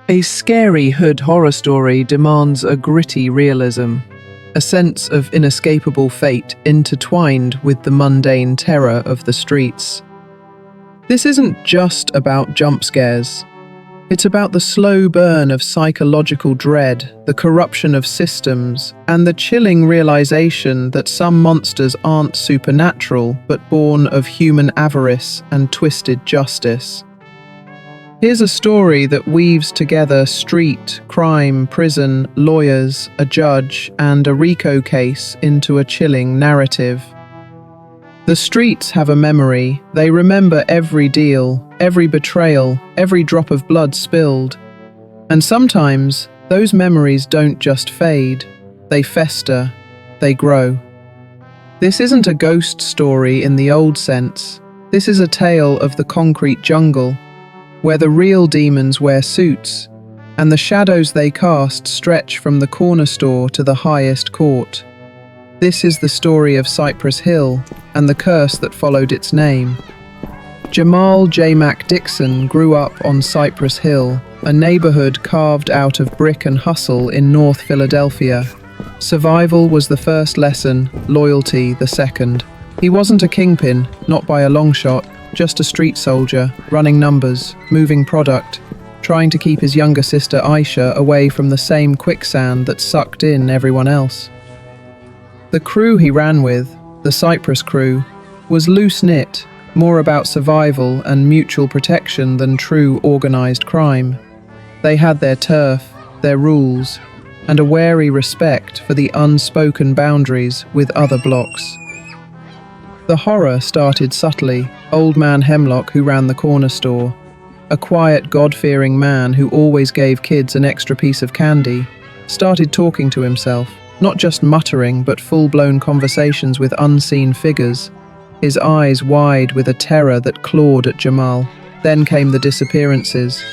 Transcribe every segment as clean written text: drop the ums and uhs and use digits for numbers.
A scary hood horror story demands a gritty realism, a sense of inescapable fate intertwined with the mundane terror of the streets. This isn't just about jump scares. It's about the slow burn of psychological dread, the corruption of systems, and the chilling realization that some monsters aren't supernatural but born of human avarice and twisted justice. Here's a story that weaves together street, crime, prison, lawyers, a judge, and a RICO case into a chilling narrative. The streets have a memory. They remember every deal, every betrayal, every drop of blood spilled. And sometimes, those memories don't just fade. They fester. They grow. This isn't a ghost story in the old sense. This is a tale of the concrete jungle, where the real demons wear suits, and the shadows they cast stretch from the corner store to the highest court. This is the story of Cypress Hill, and the curse that followed its name. Jamal J-Mack Dixon grew up on Cypress Hill, a neighborhood carved out of brick and hustle in North Philadelphia. Survival was the first lesson, loyalty the second. He wasn't a kingpin, not by a long shot, just a street soldier, running numbers, moving product, trying to keep his younger sister Aisha away from the same quicksand that sucked in everyone else. The crew he ran with, the Cypress crew, was loose-knit, more about survival and mutual protection than true organized crime. They had their turf, their rules, and a wary respect for the unspoken boundaries with other blocks. The horror started subtly. Old Man Hemlock, who ran the corner store, a quiet, God-fearing man who always gave kids an extra piece of candy, started talking to himself, not just muttering but full-blown conversations with unseen figures, his eyes wide with a terror that clawed at Jamal. Then came the disappearances,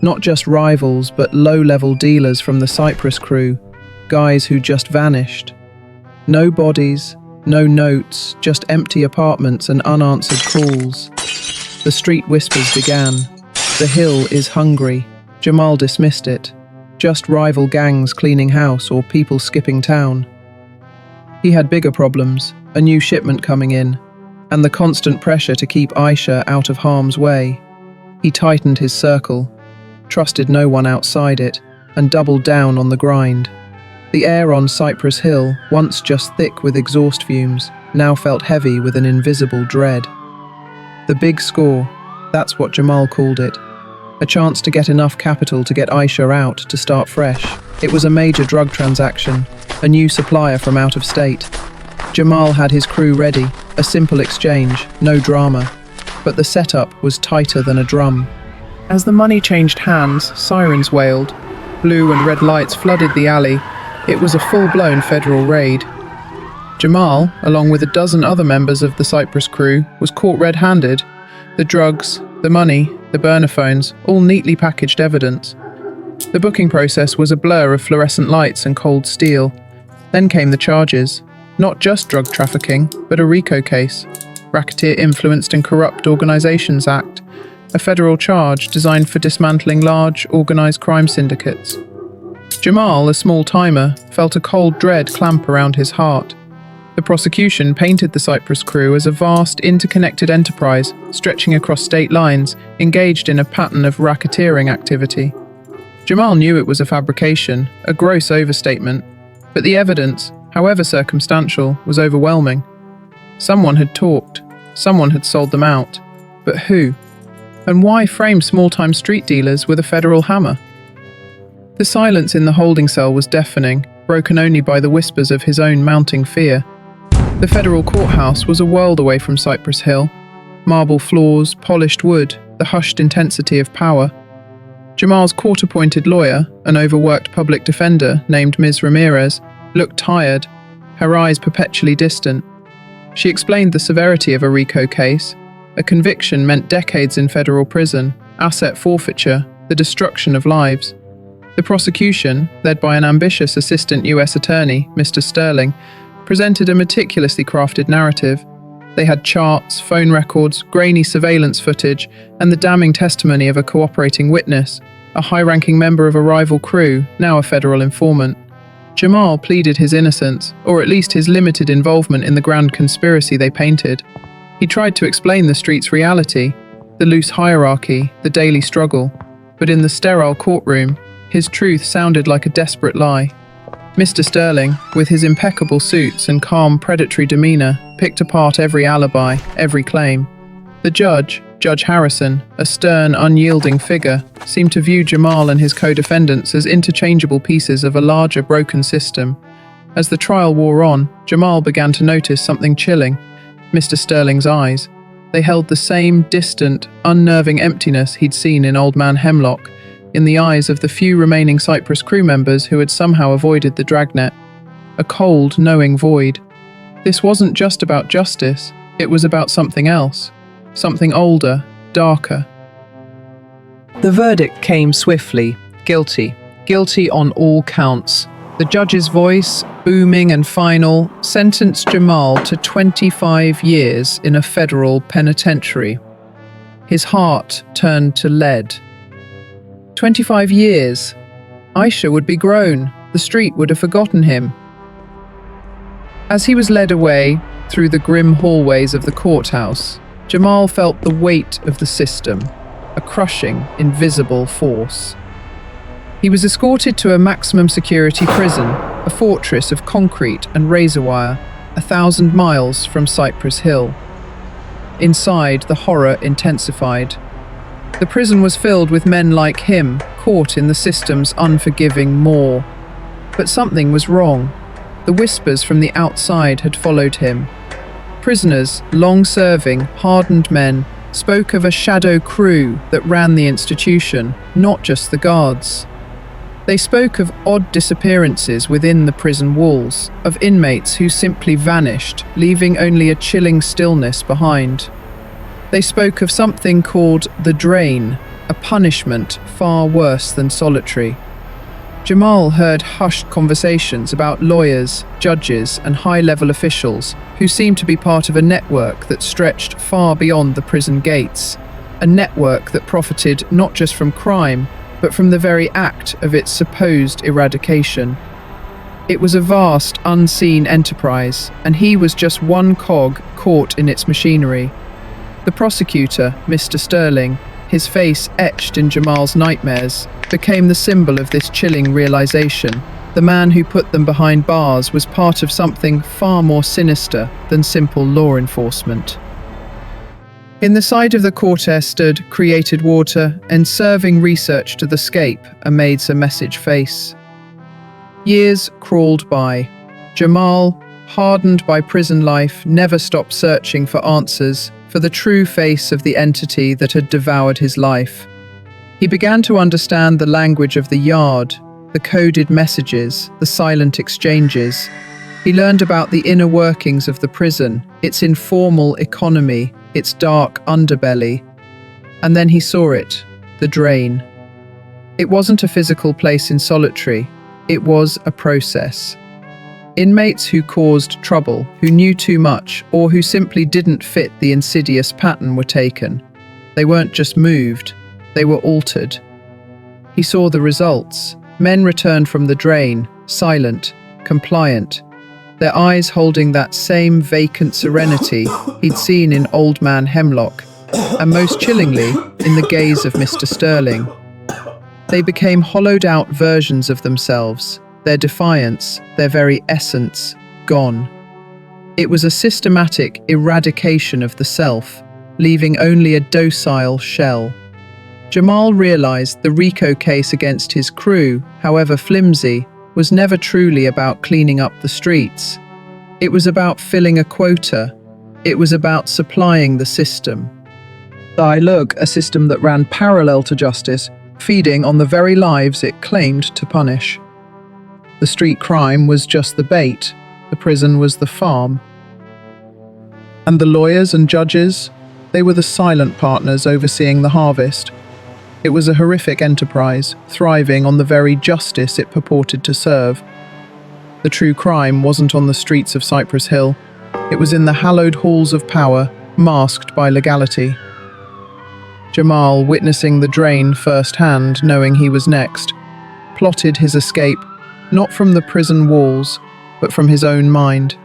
not just rivals but low-level dealers from the Cypress crew, guys who just vanished. No bodies, no notes, just empty apartments and unanswered calls. The street whispers began. The hill is hungry. Jamal dismissed it. Just rival gangs cleaning house or people skipping town. He had bigger problems, a new shipment coming in, and the constant pressure to keep Aisha out of harm's way. He tightened his circle, trusted no one outside it, and doubled down on the grind. The air on Cypress Hill, once just thick with exhaust fumes, now felt heavy with an invisible dread. The big score, that's what Jamal called it. A chance to get enough capital to get Aisha out to start fresh. It was a major drug transaction, a new supplier from out of state. Jamal had his crew ready, a simple exchange, no drama. But the setup was tighter than a drum. As the money changed hands, sirens wailed. Blue and red lights flooded the alley. It was a full-blown federal raid. Jamal, along with a dozen other members of the Cypress crew, was caught red-handed. The drugs, the money, the burner phones, all neatly packaged evidence. The booking process was a blur of fluorescent lights and cold steel. Then came the charges. Not just drug trafficking, but a RICO case. Racketeer Influenced and Corrupt Organizations Act, a federal charge designed for dismantling large, organized crime syndicates. Jamal, a small-timer, felt a cold dread clamp around his heart. The prosecution painted the Cypress crew as a vast, interconnected enterprise stretching across state lines, engaged in a pattern of racketeering activity. Jamal knew it was a fabrication, a gross overstatement, but the evidence, however circumstantial, was overwhelming. Someone had talked, someone had sold them out. But who? And why frame small-time street dealers with a federal hammer? The silence in the holding cell was deafening, broken only by the whispers of his own mounting fear. The federal courthouse was a world away from Cypress Hill. Marble floors, polished wood, the hushed intensity of power. Jamal's court-appointed lawyer, an overworked public defender named Ms. Ramirez, looked tired, her eyes perpetually distant. She explained the severity of a RICO case. A conviction meant decades in federal prison, asset forfeiture, the destruction of lives. The prosecution, led by an ambitious assistant U.S. attorney, Mr. Sterling, presented a meticulously crafted narrative. They had charts, phone records, grainy surveillance footage, and the damning testimony of a cooperating witness. a high-ranking member of a rival crew, now a federal informant. Jamal pleaded his innocence, or at least his limited involvement in the grand conspiracy they painted. He tried to explain the street's reality, the loose hierarchy, the daily struggle, but in the sterile courtroom, his truth sounded like a desperate lie. Mr. Sterling, with his impeccable suits and calm, predatory demeanor, picked apart every alibi, every claim. The judge, Judge Harrison, a stern, unyielding figure, seemed to view Jamal and his co-defendants as interchangeable pieces of a larger, broken system. As the trial wore on, Jamal began to notice something chilling. Mr. Sterling's eyes. They held the same distant, unnerving emptiness he'd seen in Old Man Hemlock, in the eyes of the few remaining Cyprus crew members who had somehow avoided the dragnet. A cold, knowing void. This wasn't just about justice, it was about something else. Something older, darker. The verdict came swiftly. Guilty. Guilty on all counts. The judge's voice, booming and final, sentenced Jamal to 25 years in a federal penitentiary. His heart turned to lead. 25 years. Aisha would be grown. The street would have forgotten him. As he was led away through the grim hallways of the courthouse, Jamal felt the weight of the system, a crushing, invisible force. He was escorted to a maximum security prison, a fortress of concrete and razor wire, 1,000 miles from Cypress Hill. Inside, the horror intensified. The prison was filled with men like him, caught in the system's unforgiving maw. But something was wrong. The whispers from the outside had followed him. Prisoners, long-serving, hardened men, spoke of a shadow crew that ran the institution, not just the guards. They spoke of odd disappearances within the prison walls, of inmates who simply vanished, leaving only a chilling stillness behind. They spoke of something called the drain, a punishment far worse than solitary. Jamal heard hushed conversations about lawyers, judges, and high-level officials who seemed to be part of a network that stretched far beyond the prison gates, a network that profited not just from crime, but from the very act of its supposed eradication. It was a vast, unseen enterprise, and he was just one cog caught in its machinery. The prosecutor, Mr. Sterling, his face etched in Jamal's nightmares, became the symbol of this chilling realization. The man who put them behind bars was part of something far more sinister than simple law enforcement. In the side of the courtier stood created water and serving research to the scape, a maid's a message face. Years crawled by. Jamal, hardened by prison life, never stopped searching for answers, for the true face of the entity that had devoured his life. He began to understand the language of the yard, the coded messages, the silent exchanges. He learned about the inner workings of the prison, its informal economy, its dark underbelly. And then he saw it, the drain. It wasn't a physical place in solitary, it was a process. Inmates who caused trouble, who knew too much, or who simply didn't fit the insidious pattern were taken. They weren't just moved, they were altered. He saw the results. Men returned from the drain, silent, compliant, their eyes holding that same vacant serenity he'd seen in Old Man Hemlock, and most chillingly, in the gaze of Mr. Sterling. They became hollowed-out versions of themselves, their defiance, their very essence, gone. It was a systematic eradication of the self, leaving only a docile shell. Jamal realized the RICO case against his crew, however flimsy, was never truly about cleaning up the streets. It was about filling a quota. It was about supplying the system. A system that ran parallel to justice, feeding on the very lives it claimed to punish. The street crime was just the bait, the prison was the farm. And the lawyers and judges, they were the silent partners overseeing the harvest. It was a horrific enterprise, thriving on the very justice it purported to serve. The true crime wasn't on the streets of Cypress Hill. It was in the hallowed halls of power, masked by legality. Jamal, witnessing the drain firsthand, knowing he was next, plotted his escape, not from the prison walls, but from his own mind.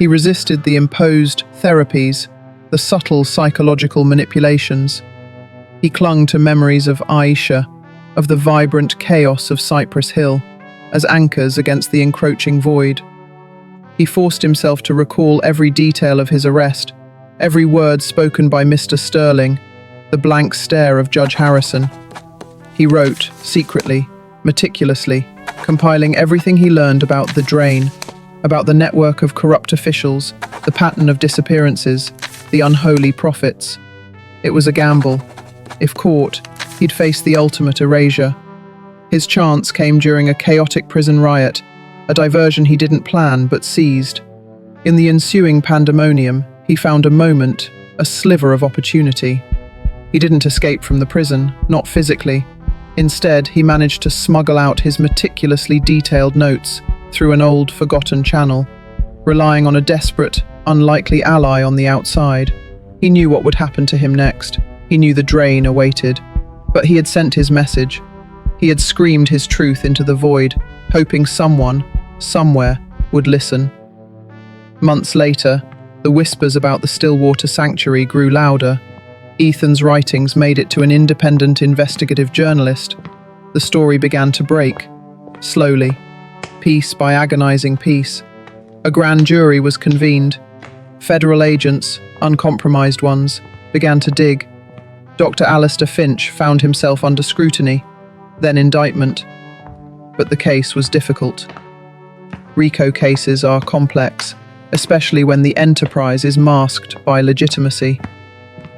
He resisted the imposed therapies, the subtle psychological manipulations. He clung to memories of Aisha, of the vibrant chaos of Cypress Hill, as anchors against the encroaching void. He forced himself to recall every detail of his arrest, every word spoken by Mr. Sterling, the blank stare of Judge Harrison. He wrote, secretly, meticulously, compiling everything he learned about the drain, about the network of corrupt officials, the pattern of disappearances, the unholy profits. It was a gamble. If caught, he'd face the ultimate erasure. His chance came during a chaotic prison riot, a diversion he didn't plan but seized. In the ensuing pandemonium, he found a moment, a sliver of opportunity. He didn't escape from the prison, not physically. Instead, he managed to smuggle out his meticulously detailed notes through an old, forgotten channel, relying on a desperate, unlikely ally on the outside. He knew what would happen to him next. He knew the drain awaited. But he had sent his message. He had screamed his truth into the void, hoping someone, somewhere, would listen. Months later, the whispers about the Stillwater sanctuary grew louder. Ethan's writings made it to an independent investigative journalist. The story began to break, slowly, piece by agonizing piece. A grand jury was convened. Federal agents, uncompromised ones, began to dig. Dr. Alistair Finch found himself under scrutiny, then indictment. But the case was difficult. RICO cases are complex, especially when the enterprise is masked by legitimacy.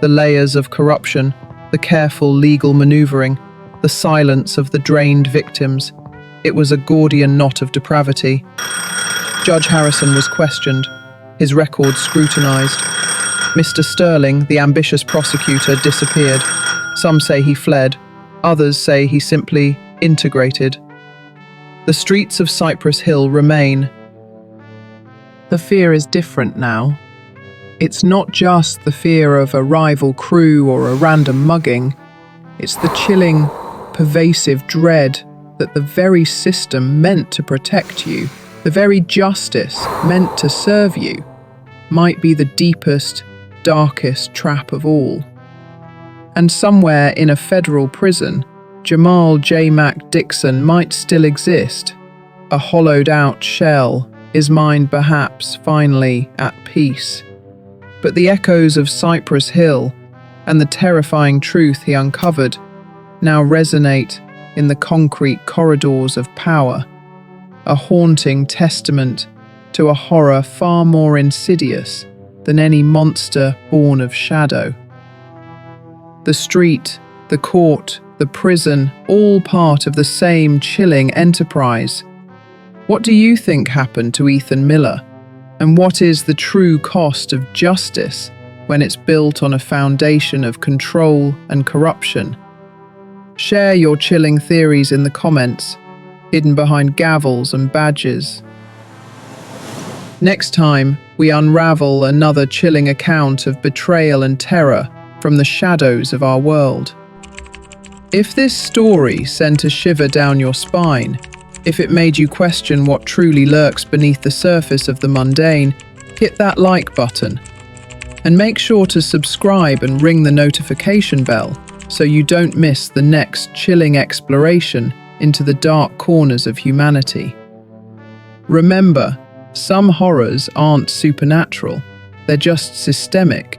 The layers of corruption, the careful legal maneuvering, the silence of the drained victims. It was a Gordian knot of depravity. Judge Harrison was questioned, his record scrutinized. Mr. Sterling, the ambitious prosecutor, disappeared. Some say he fled, others say he simply integrated. The streets of Cypress Hill remain. The fear is different now. It's not just the fear of a rival crew or a random mugging. It's the chilling, pervasive dread that the very system meant to protect you, the very justice meant to serve you, might be the deepest, darkest trap of all. And somewhere in a federal prison, Jamal J-Mack Dixon might still exist, a hollowed-out shell, his mind perhaps finally at peace. But the echoes of Cypress Hill and the terrifying truth he uncovered now resonate in the concrete corridors of power, a haunting testament to a horror far more insidious than any monster born of shadow. The street, the court, the prison, all part of the same chilling enterprise. What do you think happened to Ethan Miller? And what is the true cost of justice when it's built on a foundation of control and corruption? Share your chilling theories in the comments, hidden behind gavels and badges. Next time, we unravel another chilling account of betrayal and terror from the shadows of our world. If this story sent a shiver down your spine, if it made you question what truly lurks beneath the surface of the mundane, hit that like button. And make sure to subscribe and ring the notification bell so you don't miss the next chilling exploration into the dark corners of humanity. Remember, some horrors aren't supernatural, they're just systemic,